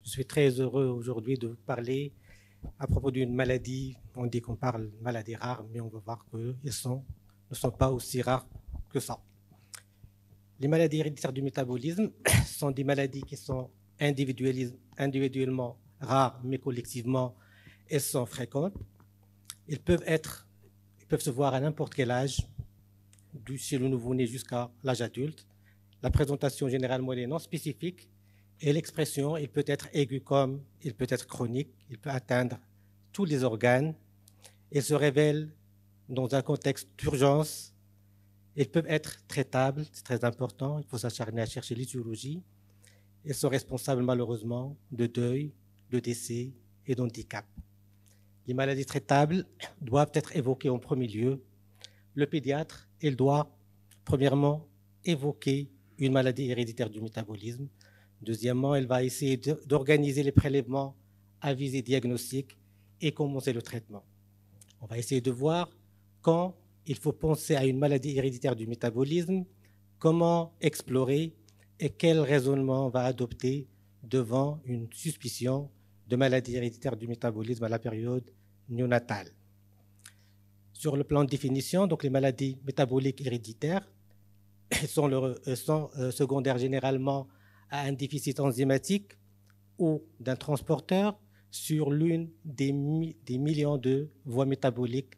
Je suis très heureux aujourd'hui de vous parler à propos d'une maladie. On dit qu'on parle de maladie rare, mais on va voir qu'elles ne sont pas aussi rares que ça. Les maladies héréditaires du métabolisme sont des maladies qui sont individuellement rares, mais collectivement, elles sont fréquentes. Ils peuvent se voir à n'importe quel âge, chez le nouveau-né jusqu'à l'âge adulte. La présentation généralement est non spécifique et l'expression, il peut être aigu comme il peut être chronique, il peut atteindre tous les organes. Il se révèle dans un contexte d'urgence. Ils peuvent être traitables, c'est très important, il faut s'acharner à chercher l'étiologie. Ils sont responsables malheureusement de deuil, de décès et d'handicap. Les maladies traitables doivent être évoquées en premier lieu. Le pédiatre, il doit premièrement évoquer une maladie héréditaire du métabolisme. Deuxièmement, il va essayer d'organiser les prélèvements à visée diagnostique et commencer le traitement. On va essayer de voir quand il faut penser à une maladie héréditaire du métabolisme, comment explorer et quel raisonnement on va adopter devant une suspicion de maladie héréditaire du métabolisme à la période néonatale. Sur le plan de définition, donc les maladies métaboliques héréditaires sont secondaires généralement à un déficit enzymatique ou d'un transporteur sur l'une des millions de voies métaboliques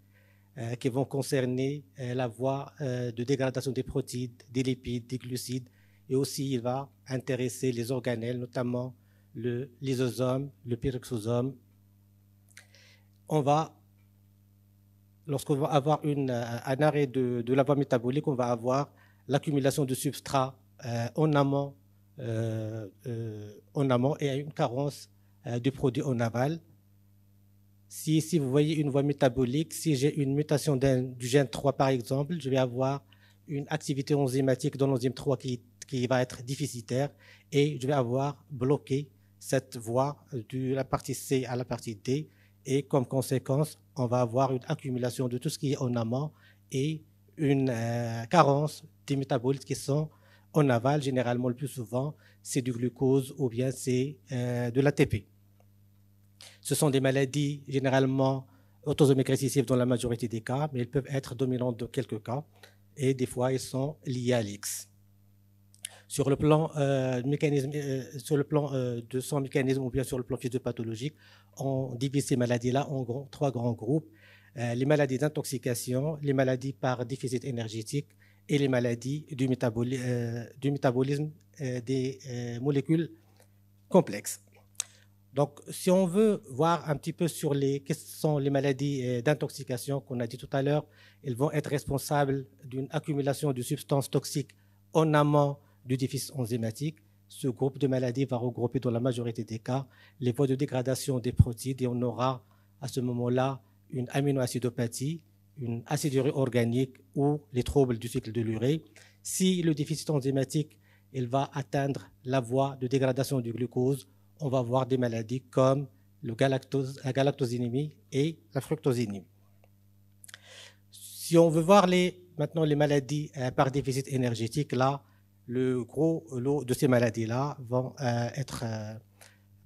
qui vont concerner la voie de dégradation des protéines, des lipides, des glucides, et aussi il va intéresser les organelles, notamment le lysosome, le peroxosome. Lorsqu'on va avoir un arrêt de la voie métabolique, on va avoir l'accumulation de substrats en amont et une carence de produits en aval. Si vous voyez une voie métabolique, si j'ai une mutation du gène 3 par exemple, je vais avoir une activité enzymatique dans l'enzyme 3 qui va être déficitaire et je vais avoir bloqué cette voie de la partie C à la partie D et comme conséquence, on va avoir une accumulation de tout ce qui est en amont et une carence des métabolites qui sont en aval. Généralement, le plus souvent, c'est du glucose ou bien c'est de l'ATP. Ce sont des maladies généralement autosomiques récessives dans la majorité des cas, mais elles peuvent être dominantes dans quelques cas et des fois, elles sont liées à l'X. Sur le plan, de son mécanisme ou bien sur le plan physiopathologique, on divise ces maladies-là en trois grands groupes. Les maladies d'intoxication, les maladies par déficit énergétique et les maladies du métabolisme des molécules complexes. Donc, si on veut voir un petit peu sur quelles sont les maladies d'intoxication qu'on a dit tout à l'heure, elles vont être responsables d'une accumulation de substances toxiques en amont du déficit enzymatique. Ce groupe de maladies va regrouper dans la majorité des cas les voies de dégradation des protéines et on aura à ce moment-là une aminoacidopathie, une acidurie organique ou les troubles du cycle de l'urée. Si le déficit enzymatique il va atteindre la voie de dégradation du glucose, on va voir des maladies comme la galactosénémie et la fructosénémie. Si on veut voir maintenant les maladies par déficit énergétique, là, le gros lot de ces maladies-là vont être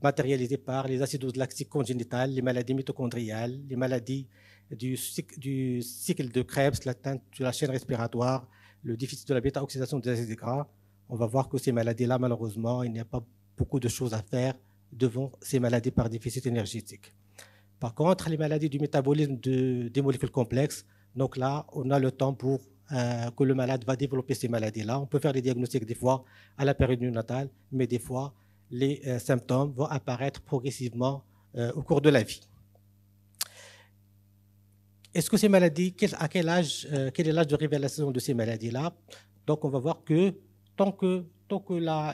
matérialisées par les acidoses lactiques congénitales, les maladies mitochondriales, les maladies du cycle de Krebs, l'atteinte de la chaîne respiratoire, le déficit de la bêta-oxydation des acides gras. On va voir que ces maladies-là, malheureusement, il n'y a pas beaucoup de choses à faire devant ces maladies par déficit énergétique. Par contre, les maladies du métabolisme des molécules complexes, donc là, on a le temps pour que le malade va développer ces maladies-là. On peut faire des diagnostics des fois à la période néonatale, mais des fois, les symptômes vont apparaître progressivement au cours de la vie. Est-ce que ces maladies, quel est l'âge de révélation de ces maladies-là? Donc, on va voir que tant que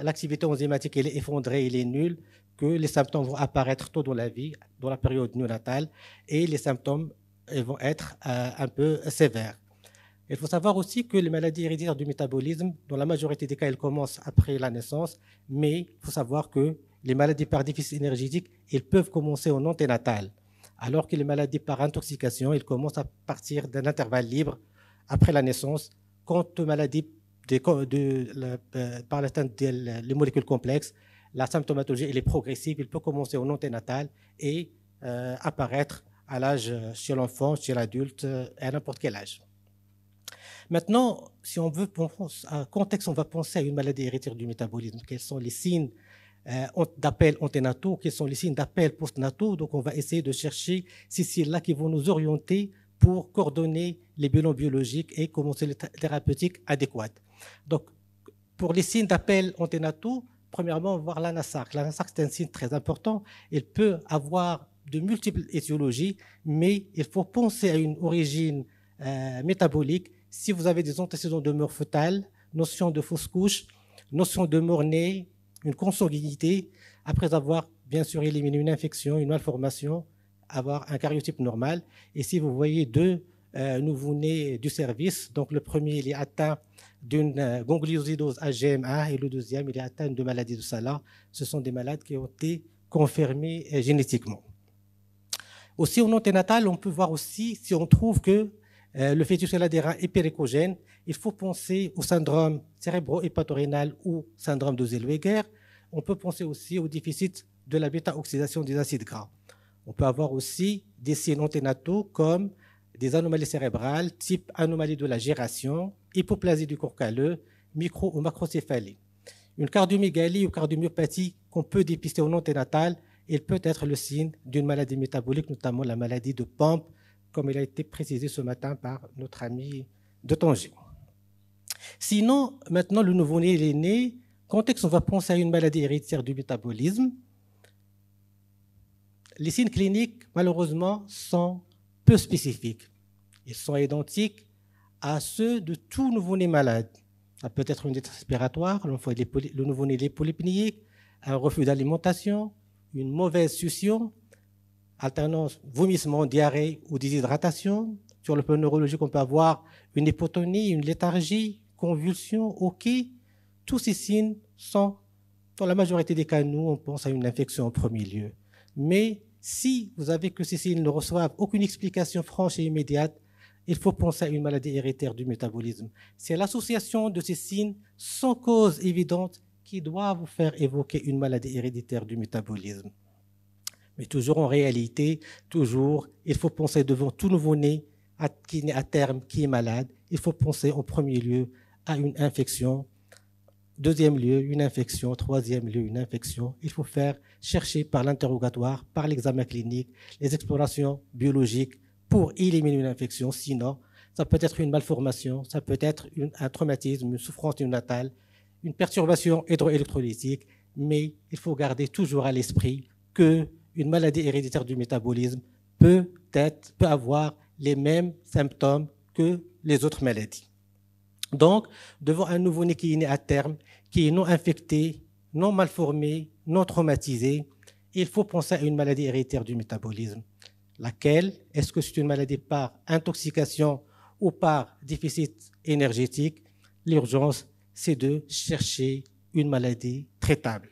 l'activité enzymatique elle est effondrée, elle est nulle, que les symptômes vont apparaître tôt dans la vie, dans la période néonatale, et les symptômes vont être un peu sévères. Il faut savoir aussi que les maladies héréditaires du métabolisme, dans la majorité des cas, elles commencent après la naissance, mais il faut savoir que les maladies par déficit énergétique, elles peuvent commencer au anténatal, alors que les maladies par intoxication, elles commencent à partir d'un intervalle libre après la naissance. Quant aux maladies par l'atteinte des molécules complexes, la symptomatologie elle est progressive, il peut commencer au non-anténatal et apparaître à l'âge chez l'enfant, chez l'adulte, à n'importe quel âge. Maintenant, si on veut penser à un contexte, on va penser à une maladie héréditaire du métabolisme. Quels sont les signes d'appel anténataux, quels sont les signes d'appel postnataux? Donc, on va essayer de chercher ces signes-là qui vont nous orienter pour coordonner les bilans biologiques et commencer les thérapeutiques adéquates. Donc, pour les signes d'appel anténataux, premièrement, on va voir l'anasarque. L'anasarque, c'est un signe très important. Il peut avoir de multiples étiologies, mais il faut penser à une origine métabolique. Si vous avez des antécédents de mort fœtale, notion de fausse couche, notion de mort-né, une consanguinité, après avoir bien sûr éliminé une infection, une malformation, avoir un karyotype normal. Et si vous voyez deux nouveau-nés du service, donc le premier il est atteint d'une gangliosidose AGM1 et le deuxième il est atteint de maladie de Salah. Ce sont des malades qui ont été confirmés génétiquement. Aussi au non-anténatal, on peut voir aussi si on trouve que le fœtus a des reins hyperéchogènes, il faut penser au syndrome cérébro-hépatorénal ou syndrome de Zellweger. On peut penser aussi au déficit de la bêta-oxydation des acides gras. On peut avoir aussi des signes anténataux comme des anomalies cérébrales, type anomalie de la gération, hypoplasie du corps calleux, micro- ou macrocéphalie. Une cardiomégalie ou cardiomyopathie qu'on peut dépister au non-anténatal, il peut être le signe d'une maladie métabolique, notamment la maladie de Pompe, comme il a été précisé ce matin par notre ami de Tanger. Sinon, maintenant, le nouveau-né, il est né. Contexte, on va penser à une maladie héréditaire du métabolisme. Les signes cliniques, malheureusement, sont peu spécifiques. Ils sont identiques à ceux de tout nouveau-né malade. Ça peut être une détresse respiratoire, le nouveau-né est polypnéique, un refus d'alimentation, une mauvaise succion, alternance vomissement, diarrhée ou déshydratation. Sur le plan neurologique, on peut avoir une hypotonie, une léthargie, convulsion, OK. Tous ces signes sont, dans la majorité des cas, nous, on pense à une infection en premier lieu. Mais si vous avez que ces signes ne reçoivent aucune explication franche et immédiate, il faut penser à une maladie héréditaire du métabolisme. C'est l'association de ces signes sans cause évidente qui doit vous faire évoquer une maladie héréditaire du métabolisme. Mais toujours en réalité, toujours, il faut penser devant tout nouveau-né qui naît à terme, qui est malade, il faut penser en premier lieu à une infection, deuxième lieu, une infection, troisième lieu, une infection. Il faut chercher par l'interrogatoire, par l'examen clinique, les explorations biologiques pour éliminer une infection. Sinon, ça peut être une malformation, ça peut être un traumatisme, une souffrance néonatale, une perturbation hydroélectrolytique, mais il faut garder toujours à l'esprit qu'une maladie héréditaire du métabolisme peut avoir les mêmes symptômes que les autres maladies. Donc, devant un nouveau-né qui est né à terme, qui est non infecté, non malformé, non traumatisé, il faut penser à une maladie héréditaire du métabolisme. Laquelle, est-ce que c'est une maladie par intoxication ou par déficit énergétique? L'urgence, c'est de chercher une maladie traitable.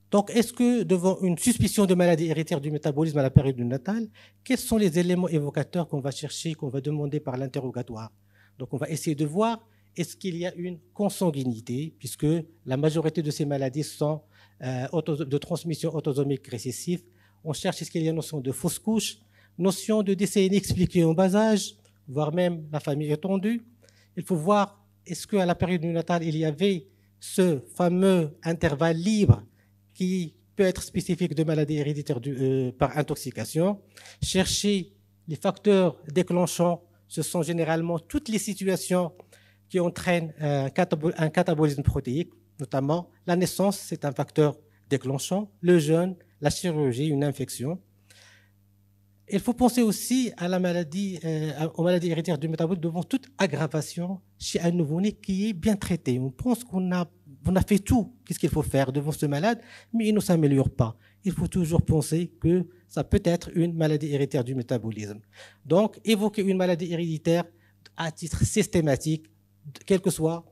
Donc, est-ce que devant une suspicion de maladie héréditaire du métabolisme à la période du natal, quels sont les éléments évocateurs qu'on va chercher, qu'on va demander par l'interrogatoire? Donc, on va essayer de voir est-ce qu'il y a une consanguinité, puisque la majorité de ces maladies sont de transmission autosomique récessive. On cherche est-ce qu'il y a une notion de fausse couche, notion de décès inexpliqué en bas âge, voire même la famille étendue. Il faut voir est-ce qu'à la période du natal, il y avait ce fameux intervalle libre qui peut être spécifique de maladies héréditaires par intoxication. Chercher les facteurs déclenchants, ce sont généralement toutes les situations qui entraînent un catabolisme protéique, notamment la naissance, c'est un facteur déclenchant, le jeûne, la chirurgie, une infection. Il faut penser aussi à aux maladies héréditaires du métabolisme devant toute aggravation chez un nouveau-né qui est bien traité. On pense qu'on a fait tout, qu'est-ce qu'il faut faire devant ce malade, mais il ne s'améliore pas. Il faut toujours penser que ça peut être une maladie héréditaire du métabolisme. Donc, évoquer une maladie héréditaire à titre systématique, quel que soit,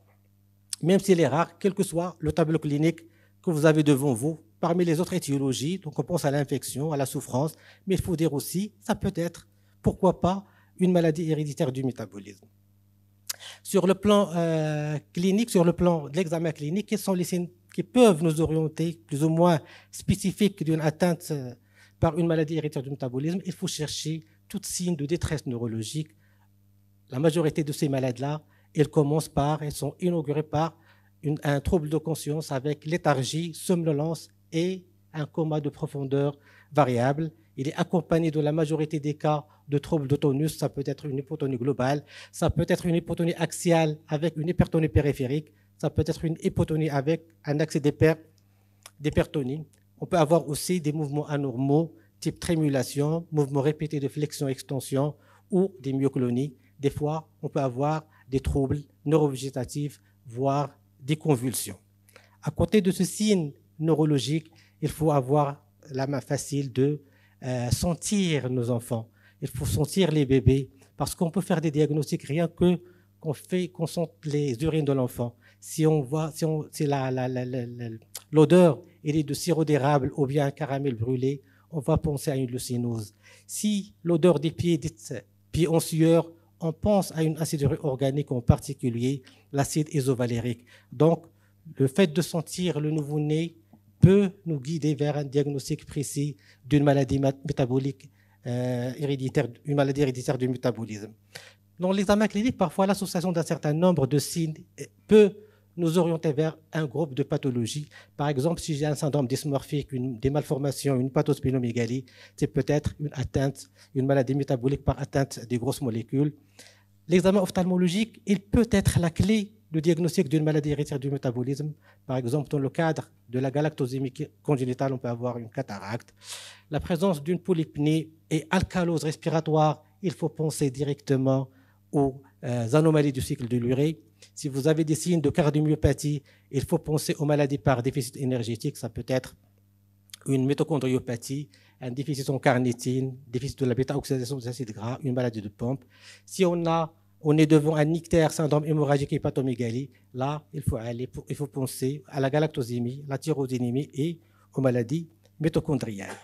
même s'il est rare, quel que soit le tableau clinique que vous avez devant vous, parmi les autres étiologies, donc on pense à l'infection, à la souffrance, mais il faut dire aussi, ça peut être, pourquoi pas, une maladie héréditaire du métabolisme. Sur le plan clinique, sur le plan de l'examen clinique, quels sont les signes qui peuvent nous orienter, plus ou moins spécifiques d'une atteinte par une maladie héréditaire du métabolisme, il faut chercher tout signe de détresse neurologique. La majorité de ces malades-là, elles sont inaugurées par un trouble de conscience avec léthargie, somnolence et un coma de profondeur variable. Il est accompagné de la majorité des cas de troubles de tonus. Ça peut être une hypotonie globale, ça peut être une hypotonie axiale avec une hypertonie périphérique, ça peut être une hypotonie avec un accès d'hypertonie. On peut avoir aussi des mouvements anormaux, type trémulation, mouvements répétés de flexion-extension ou des myoclonies. Des fois, on peut avoir des troubles neurovégétatifs, voire des convulsions. À côté de ce signe neurologique, il faut avoir la main facile de sentir nos enfants. Il faut sentir les bébés parce qu'on peut faire des diagnostics rien que qu'on sente les urines de l'enfant. Si l'odeur est de sirop d'érable ou bien un caramel brûlé, on va penser à une leucénose. Si l'odeur des pieds en sueur, on pense à une acidurie organique, en particulier l'acide isovalérique. Donc, le fait de sentir le nouveau-né peut nous guider vers un diagnostic précis d'une maladie métabolique héréditaire, une maladie héréditaire du métabolisme. Dans l'examen clinique, parfois, l'association d'un certain nombre de signes peut nous orienter vers un groupe de pathologies. Par exemple, si j'ai un syndrome dysmorphique, des malformations, une pathosplénomégalie, c'est peut-être une atteinte, une maladie métabolique par atteinte des grosses molécules. L'examen ophtalmologique, il peut être la clé de diagnostic d'une maladie héréditaire du métabolisme. Par exemple, dans le cadre de la galactosémie congénitale, on peut avoir une cataracte. La présence d'une polypnie et alcalose respiratoire, il faut penser directement aux anomalies du cycle de l'urée. Si vous avez des signes de cardiomyopathie, il faut penser aux maladies par déficit énergétique. Ça peut être une mitochondriopathie, un déficit en carnitine, déficit de la bêta-oxydation des acides gras, une maladie de pompe. Si on est devant un ictère, syndrome hémorragique hépatomégalie, là, il faut penser à la galactosémie, la tyrosinémie et aux maladies mitochondriales.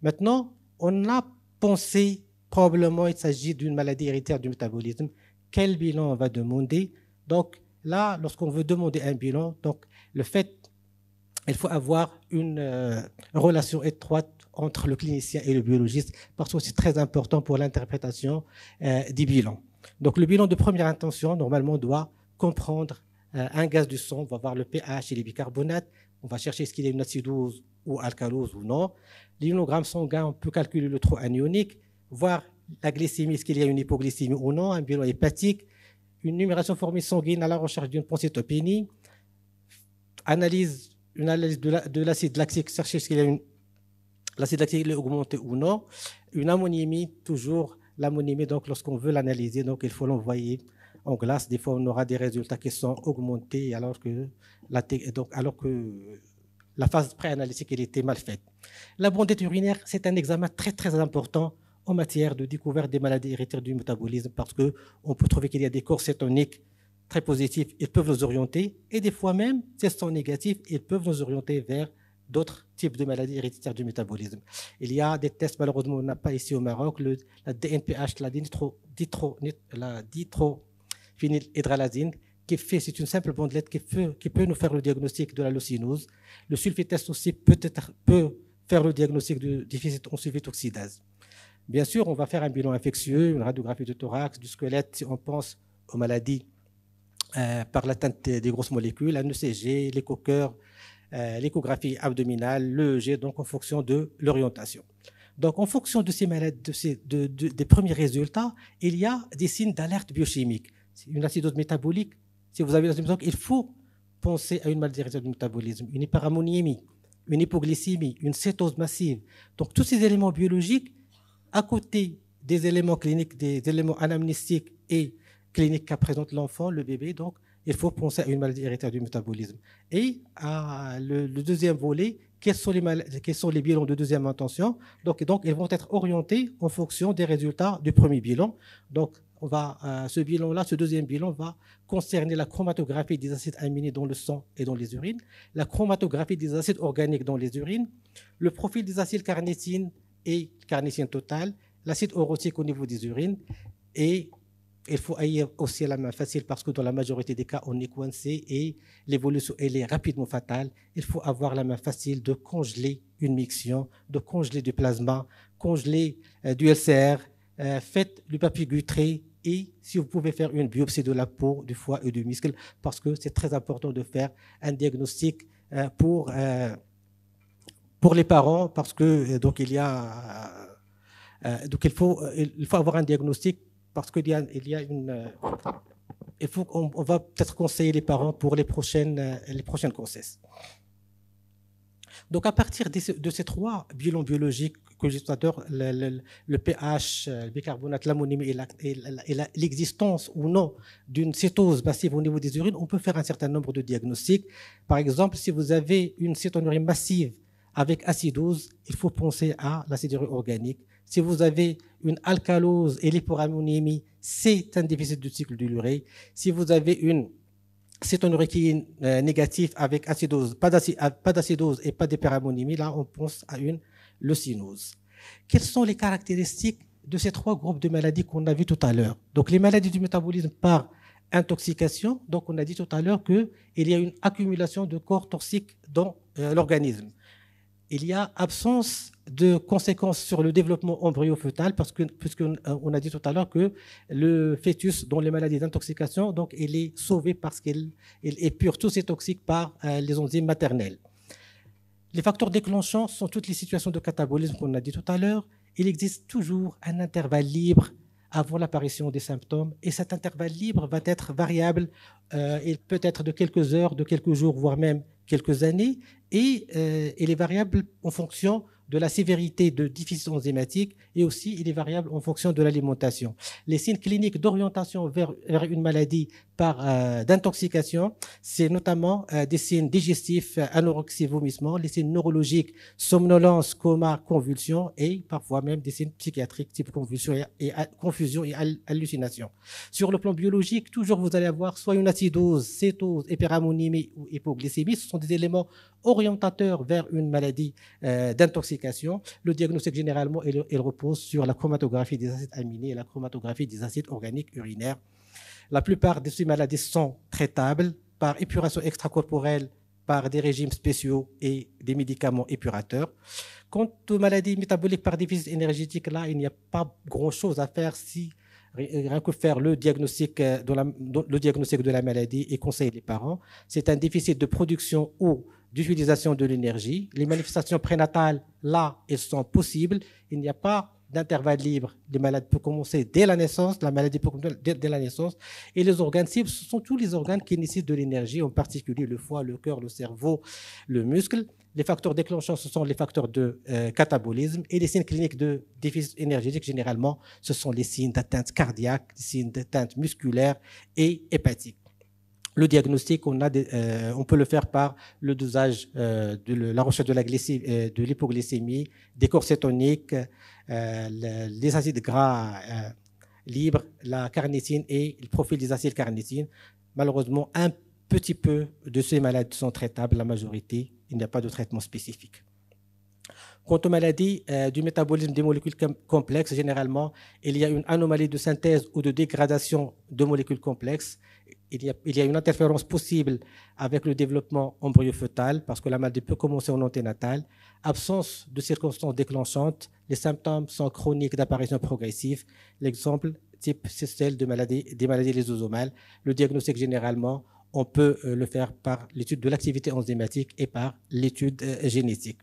Maintenant, on a pensé probablement il s'agit d'une maladie héréditaire du métabolisme. Quel bilan on va demander? Donc là, lorsqu'on veut demander un bilan, donc il faut avoir une relation étroite entre le clinicien et le biologiste parce que c'est très important pour l'interprétation des bilans. Donc le bilan de première intention, normalement, doit comprendre un gaz du sang, on va voir le pH et les bicarbonates, on va chercher est-ce qu'il y a une acidose ou alcalose ou non. L'immunogramme sanguin, on peut calculer le taux anionique, voir la glycémie, est-ce qu'il y a une hypoglycémie ou non, un bilan hépatique, une numération formée sanguine à la recherche d'une pancytopénie, une analyse de l'acide lactique, chercher est-ce qu'il y a l'acide lactique est augmenté ou non, une ammoniémie, toujours l'ammoniémie, donc lorsqu'on veut l'analyser, donc il faut l'envoyer en glace. Des fois, on aura des résultats qui sont augmentés alors que la phase préanalytique était mal faite. La bondette urinaire, c'est un examen très très important en matière de découverte des maladies héréditaires du métabolisme parce qu'on peut trouver qu'il y a des corps cétoniques très positifs, ils peuvent nous orienter, et des fois même, s'ils sont négatifs, ils peuvent nous orienter vers d'autres types de maladies héréditaires du métabolisme. Il y a des tests, malheureusement, on n'a pas ici au Maroc, la DNPH, la ditrophénylhydralazine, c'est une simple bandelette qui peut nous faire le diagnostic de la leucénose. Le sulfitest aussi peut faire le diagnostic du déficit en sulfitoxydase. Bien sûr, on va faire un bilan infectieux, une radiographie du thorax, du squelette, si on pense aux maladies par l'atteinte des grosses molécules, un ECG, l'écho-cœur, l'échographie abdominale, l'EEG, donc en fonction de l'orientation. Donc, en fonction de ces maladies, des premiers résultats, il y a des signes d'alerte biochimique. Une acidose métabolique, si vous avez une acidose métabolique, il faut penser à une maladie héréditaire du métabolisme, une hyperammoniémie, une hypoglycémie, une cétose massive. Donc, tous ces éléments biologiques, à côté des éléments cliniques, des éléments anamnéstiques et cliniques qu'a présente l'enfant, le bébé, donc, il faut penser à une maladie héréditaire du métabolisme. Et le deuxième volet, quels sont les bilans de deuxième intention? Donc, ils vont être orientés en fonction des résultats du premier bilan. Donc, ce bilan-là, ce deuxième bilan va concerner la chromatographie des acides aminés dans le sang et dans les urines, la chromatographie des acides organiques dans les urines, le profil des acides carnitine et carnitine totale, l'acide orotique au niveau des urines et Il faut aller aussi à la main facile parce que dans la majorité des cas, on est coincé et l'évolution, elle est rapidement fatale. Il faut avoir la main facile de congeler une miction, de congeler du plasma, congeler du LCR, faites du papier gutré et si vous pouvez faire une biopsie de la peau, du foie et du muscle parce que c'est très important de faire un diagnostic pour les parents parce que donc donc il faut avoir un diagnostic parce qu'il y a une il faut on va peut-être conseiller les parents pour les prochaines grossesses. Donc à partir de ces trois bilans biologiques que j'ai dit tout à l'heure, le pH, le bicarbonate, l'ammoniumie et l'existence ou non d'une cétose massive au niveau des urines, on peut faire un certain nombre de diagnostics. Par exemple, si vous avez une cétonurie massive avec acidose, il faut penser à l'acidurie organique. Si vous avez une alcalose et l'hyporammonémie, c'est un déficit du cycle de l'urée. Si vous avez une cétonurie qui est négative avec acidose, pas d'acidose et pas d'hyperammonémie, là on pense à une leucinose. Quelles sont les caractéristiques de ces trois groupes de maladies qu'on a vu tout à l'heure? Donc les maladies du métabolisme par intoxication, donc on a dit tout à l'heure qu'il y a une accumulation de corps toxiques dans l'organisme. Il y a absence de conséquences sur le développement embryo-fœtal puisqu'on a dit tout à l'heure que le fœtus dans les maladies d'intoxication, donc il est sauvé parce qu'il épure tous ces toxiques par les enzymes maternelles. Les facteurs déclenchants sont toutes les situations de catabolisme qu'on a dit tout à l'heure. Il existe toujours un intervalle libre avant l'apparition des symptômes et cet intervalle libre va être variable, il peut être de quelques heures, de quelques jours, voire même quelques années et il est variable en fonction de la sévérité de déficit enzymatique et aussi il est variable en fonction de l'alimentation. Les signes cliniques d'orientation vers une maladie d'intoxication, c'est notamment des signes digestifs, anorexie, vomissement, les signes neurologiques, somnolence, coma, convulsion et parfois même des signes psychiatriques type confusion et hallucination. Sur le plan biologique, toujours vous allez avoir soit une acidose, cétose, hyperammonémie ou hypoglycémie, ce sont des éléments orientateurs vers une maladie d'intoxication. Le diagnostic, généralement, il repose sur la chromatographie des acides aminés et la chromatographie des acides organiques urinaires. La plupart de ces maladies sont traitables par épuration extracorporelle, par des régimes spéciaux et des médicaments épurateurs. Quant aux maladies métaboliques par déficit énergétique, là, il n'y a pas grand-chose à faire si rien que faire le diagnostic de la maladie et conseiller les parents. C'est un déficit de production ou d'utilisation de l'énergie. Les manifestations prénatales, là, elles sont possibles. Il n'y a pas d'intervalle libre. Les maladies peuvent commencer dès la naissance, la maladie peut commencer dès la naissance. Et les organes cibles, ce sont tous les organes qui nécessitent de l'énergie, en particulier le foie, le cœur, le cerveau, le muscle. Les facteurs déclenchants, ce sont les facteurs de catabolisme. Et les signes cliniques de déficit énergétique, généralement, ce sont les signes d'atteinte cardiaque, les signes d'atteinte musculaire et hépatique. Le diagnostic, on peut le faire par le dosage de la recherche de l'hypoglycémie, des corps cétoniques, les acides gras libres, la carnitine et le profil des acides carnitine. Malheureusement, un petit peu de ces maladies sont traitables, la majorité, il n'y a pas de traitement spécifique. Quant aux maladies du métabolisme des molécules complexes, généralement, il y a une anomalie de synthèse ou de dégradation de molécules complexes. Il y a une interférence possible avec le développement embryo-fœtal parce que la maladie peut commencer en anténatal. Absence de circonstances déclenchantes. Les symptômes sont chroniques d'apparition progressive. L'exemple type, c'est celle des maladies lysosomales. Le diagnostic, généralement, on peut le faire par l'étude de l'activité enzymatique et par l'étude génétique.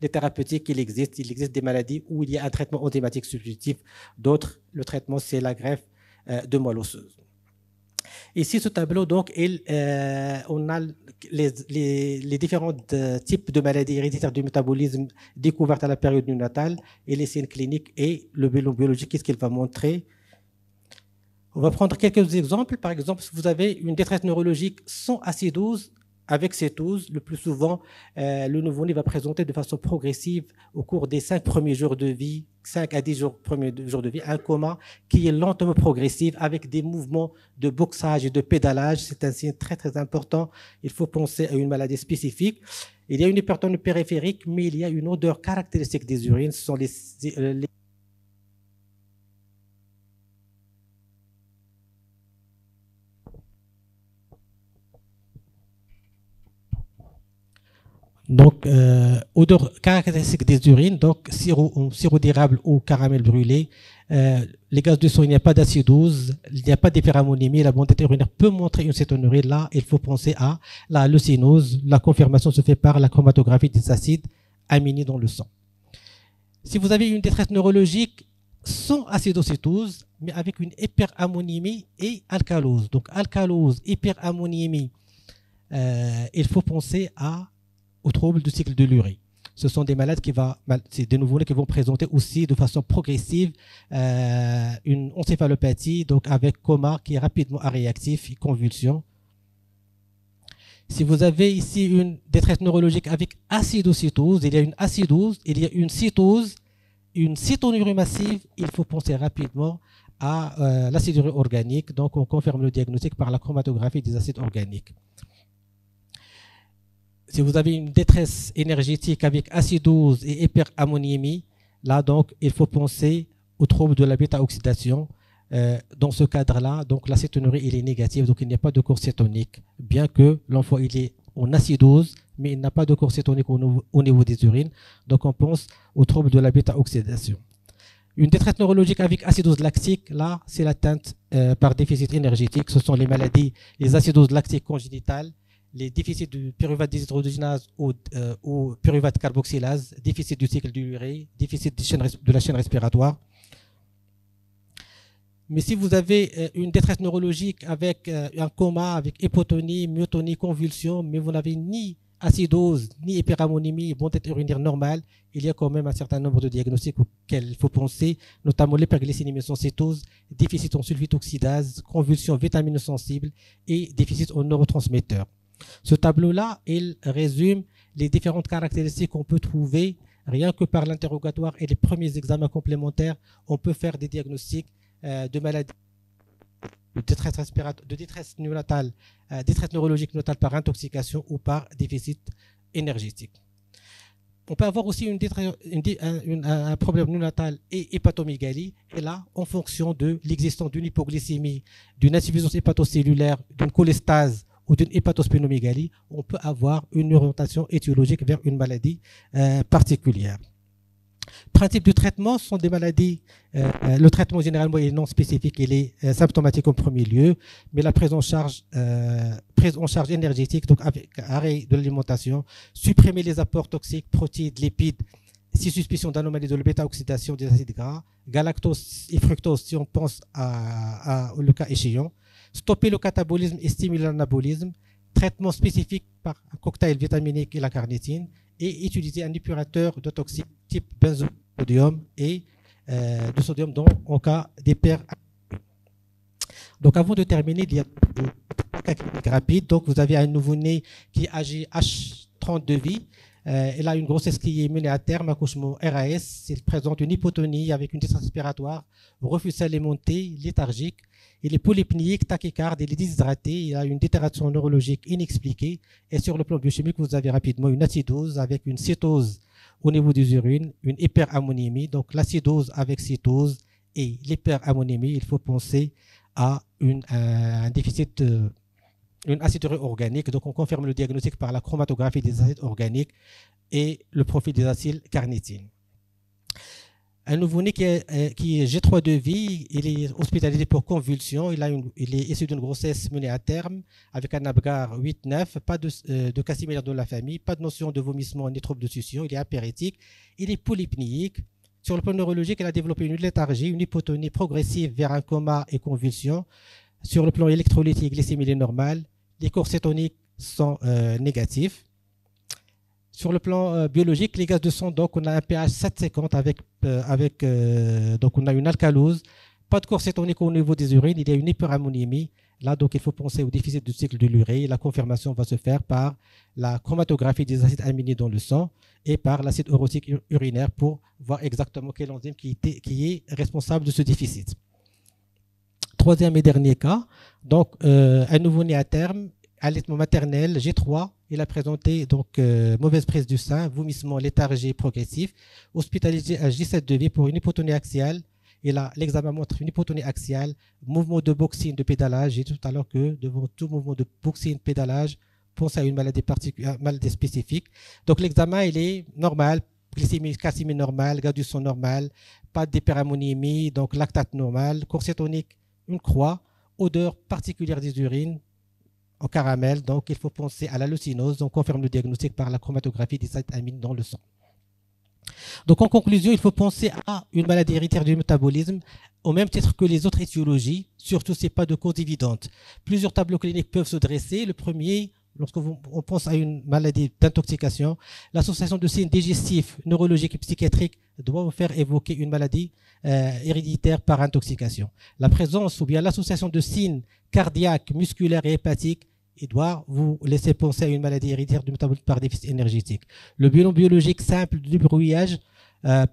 Les thérapeutiques, il existe des maladies où il y a un traitement enzymatique substitutif. D'autres, le traitement, c'est la greffe de moelle osseuse. Ici, ce tableau, donc, on a les différents types de maladies héréditaires du métabolisme découvertes à la période néonatale et les signes cliniques et le bilan biologique, qu'est-ce qu'il va montrer. On va prendre quelques exemples. Par exemple, si vous avez une détresse neurologique sans acidose, avec cétose, le plus souvent, le nouveau-né va présenter de façon progressive au cours des 5 premiers jours de vie, 5 à 10 premiers jours de vie, un coma qui est lentement progressif avec des mouvements de boxage et de pédalage. C'est un signe très, très important. Il faut penser à une maladie spécifique. Il y a une hypertonie périphérique, mais il y a une odeur caractéristique des urines. Ce sont les Donc, odeur caractéristique des urines, donc sirop d'érable ou caramel brûlé. Les gaz de sang, il n'y a pas d'acidose, il n'y a pas d'hyperammonémie. La bondette urinaire peut montrer une cétonurie. Là, il faut penser à la leucénose. La confirmation se fait par la chromatographie des acides aminés dans le sang. Si vous avez une détresse neurologique sans acidocétose, mais avec une hyperammonémie et alcalose. Donc, alcalose, hyperammonémie, il faut penser aux troubles du cycle de l'urée. Ce sont des malades c'est des nouveau-nés qui vont présenter aussi de façon progressive une encéphalopathie, donc avec coma qui est rapidement réactif et convulsion. Si vous avez ici une détresse neurologique avec acidocétose, il y a une acidose, il y a une cytose, une cétonurie massive, il faut penser rapidement à l'acidurie organique. Donc, on confirme le diagnostic par la chromatographie des acides organiques. Si vous avez une détresse énergétique avec acidose et hyperammonémie, là, donc, il faut penser aux troubles de la bêta-oxydation. Dans ce cadre-là, donc, la cétonurie, il est négative, donc il n'y a pas de cours cétonique, bien que l'enfant, il est en acidose, mais il n'a pas de cours cétonique au niveau des urines. Donc, on pense aux troubles de la bêta-oxydation. Une détresse neurologique avec acidose lactique, là, c'est l'atteinte par déficit énergétique. Ce sont les maladies, les acidoses lactiques congénitales, les déficits du pyruvate déshydrogénase ou pyruvate carboxylase, déficit du cycle de l'urée, déficit de la chaîne respiratoire. Mais si vous avez une détresse neurologique avec un coma, avec hypotonie, myotonie, convulsion, mais vous n'avez ni acidose, ni hyperammonémie, bondette urinaire normale, il y a quand même un certain nombre de diagnostics auxquels il faut penser, notamment l'hyperglycémie sans cétose, déficit en sulfite oxydase, convulsion vitaminesensible et déficit en neurotransmetteurs. Ce tableau-là, il résume les différentes caractéristiques qu'on peut trouver rien que par l'interrogatoire et les premiers examens complémentaires. On peut faire des diagnostics de maladies, de détresse néonatale, détresse neurologique néonatale par intoxication ou par déficit énergétique. On peut avoir aussi un problème néonatal et hépatomégalie. Et là, en fonction de l'existence d'une hypoglycémie, d'une insuffisance hépatocellulaire, d'une cholestase ou d'une hépatosplénomégalie, on peut avoir une orientation étiologique vers une maladie particulière. Principes du traitement sont des maladies. Le traitement généralement est non spécifique, il est symptomatique en premier lieu, mais la prise en charge énergétique, donc avec arrêt de l'alimentation, supprimer les apports toxiques, protéines, lipides, si suspicion d'anomalie de la bêta-oxydation des acides gras, galactose et fructose si on pense à le cas échéant, stopper le catabolisme et stimuler l'anabolisme, traitement spécifique par un cocktail vitaminique et la carnitine, et utiliser un épurateur de toxiques type benzosodium et de sodium en cas d'hyper. Donc avant de terminer, il y a des cas cliniques rapides. Donc vous avez un nouveau-né qui est âgé H30 de vie. Elle a une grossesse qui est menée à terme, accouchement RAS. Il présente une hypotonie avec une détresse respiratoire, refus s'alimenter, léthargique. Il est polypnique, tachycarde, il est déshydraté, il a une détérioration neurologique inexpliquée. Et sur le plan biochimique, vous avez rapidement une acidose avec une cétose au niveau des urines, une hyperammonémie. Donc l'acidose avec cétose et l'hyperammonémie, il faut penser à un déficit, une acidurie organique. Donc on confirme le diagnostic par la chromatographie des acides organiques et le profil des acides carnitine. Un nouveau-né qui est G3 de vie, il est hospitalisé pour convulsion, il est issu d'une grossesse menée à terme avec un Apgar 8-9, pas de cas similaires dans la famille, pas de notion de vomissement ni trouble de succion, il est apéritique, il est polypnique. Sur le plan neurologique, il a développé une léthargie, une hypotonie progressive vers un coma et convulsion. Sur le plan électrolytique, glycémie est normale, les cours cétoniques sont négatifs. Sur le plan biologique, les gaz de sang, donc on a un pH 7,50 donc on a une alcalose, pas de cours cétonique au niveau des urines, il y a une hyperammonémie. Là, donc il faut penser au déficit du cycle de l'urée. La confirmation va se faire par la chromatographie des acides aminés dans le sang et par l'acide urotique urinaire pour voir exactement quelle enzyme qui est responsable de ce déficit. Troisième et dernier cas, donc un nouveau-né à terme, allaitement maternel, G3, il a présenté donc mauvaise prise du sein, vomissement, léthargie progressif, hospitalisé à J7 de vie pour une hypotonie axiale. Et là, l'examen montre une hypotonie axiale, mouvement de boxine de pédalage. J'ai dit tout à l'heure que devant tout mouvement de boxine pédalage, penser à une maladie particulière, maladie spécifique. Donc l'examen, il est normal, glycémie, calcémie normale, gaz du sang normal, pas d'hyperammonémie, donc lactate normal, cours cétonique, une croix, odeur particulière des urines en caramel, donc il faut penser à l'hallucinose, on confirme le diagnostic par la chromatographie des sites amines dans le sang. Donc en conclusion, il faut penser à une maladie héréditaire du métabolisme au même titre que les autres étiologies, surtout si ce n'est pas de cause évidente. Plusieurs tableaux cliniques peuvent se dresser. Le premier, lorsqu'on pense à une maladie d'intoxication, l'association de signes digestifs, neurologiques et psychiatriques doit vous faire évoquer une maladie héréditaire par intoxication. La présence ou bien l'association de signes cardiaques, musculaires et hépatiques, il doit vous laisser penser à une maladie héréditaire du métabolisme par déficit énergétique. Le bilan biologique simple du brouillage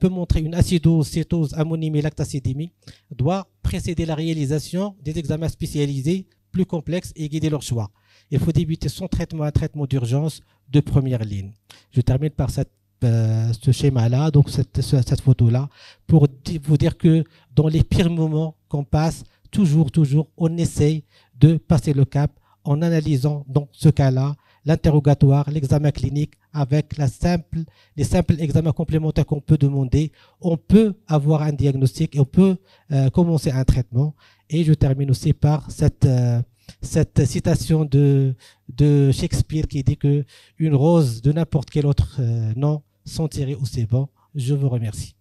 peut montrer une acidose, cétose, ammonémie, lactacidémie, doit précéder la réalisation des examens spécialisés plus complexes et guider leur choix. Il faut débuter son traitement, un traitement d'urgence de première ligne. Je termine par ce schéma-là, donc cette photo-là, pour vous dire que dans les pires moments qu'on passe, toujours, on essaye de passer le cap en analysant dans ce cas-là l'interrogatoire, l'examen clinique avec les simples examens complémentaires qu'on peut demander. On peut avoir un diagnostic et on peut commencer un traitement. Et je termine aussi par cette citation de Shakespeare qui dit que une rose de n'importe quel autre nom sentirait aussi bon. Je vous remercie.